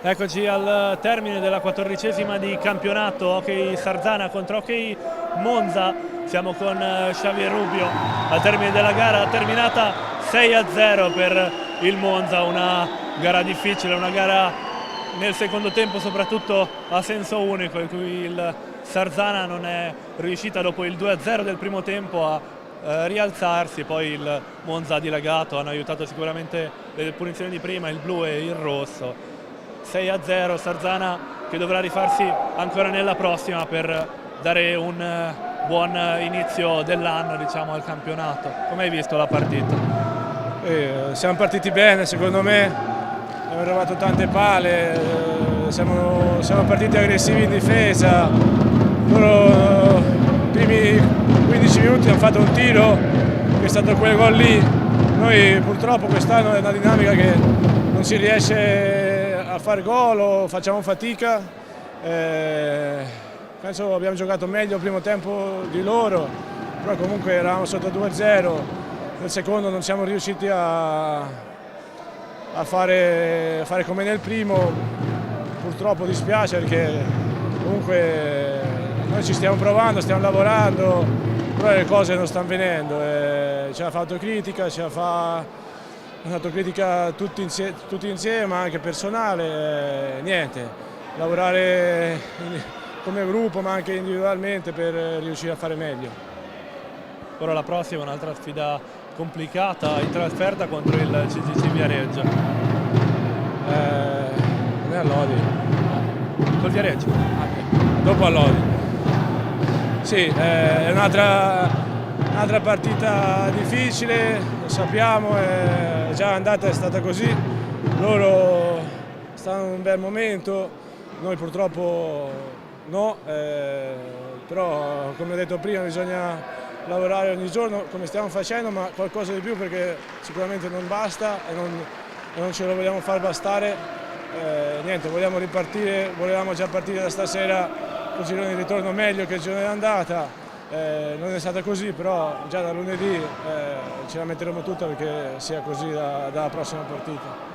Eccoci al termine della 14ª di campionato Hockey Sarzana contro Hockey Monza. Siamo con Xavier Rubio al termine della gara terminata 6-0 per il Monza, una gara difficile, una gara nel secondo tempo soprattutto a senso unico, in cui il Sarzana non è riuscita dopo il 2-0 del primo tempo a rialzarsi. Poi il Monza ha dilagato, hanno aiutato sicuramente le punizioni di prima, il blu e il rosso. 6-0 Sarzana che dovrà rifarsi ancora nella prossima per dare un buon inizio dell'anno, diciamo, al campionato. Come hai visto la partita? Siamo partiti bene, secondo me, abbiamo trovato tante pale, siamo partiti aggressivi in difesa. Loro i primi 15 minuti hanno fatto un tiro che è stato quel gol lì. Noi purtroppo quest'anno è una dinamica che non si riesce a fare gol o facciamo fatica. Penso abbiamo giocato meglio il primo tempo di loro, però comunque eravamo sotto 2-0. Nel secondo non siamo riusciti a fare come nel primo. Purtroppo dispiace perché comunque noi ci stiamo provando, stiamo lavorando, però le cose non stanno venendo. Ci ha fatto critica, tutti insieme, ma anche personale. Niente, lavorare come gruppo ma anche individualmente per riuscire a fare meglio. Ora la prossima è un'altra sfida complicata in trasferta contro il CGC Viareggio. Non è a Lodi. Col Viareggio? Dopo a Lodi. Sì, è un'altra partita difficile, lo sappiamo, è già andata, è stata così. Loro stanno in un bel momento, noi purtroppo no, però come ho detto prima bisogna lavorare ogni giorno come stiamo facendo, ma qualcosa di più perché sicuramente non basta e non ce lo vogliamo far bastare. Niente, vogliamo ripartire, volevamo già partire da stasera con il girone di ritorno meglio che il girone d'andata. Non è stata così, però già da lunedì ce la metteremo tutta perché sia così dalla prossima partita.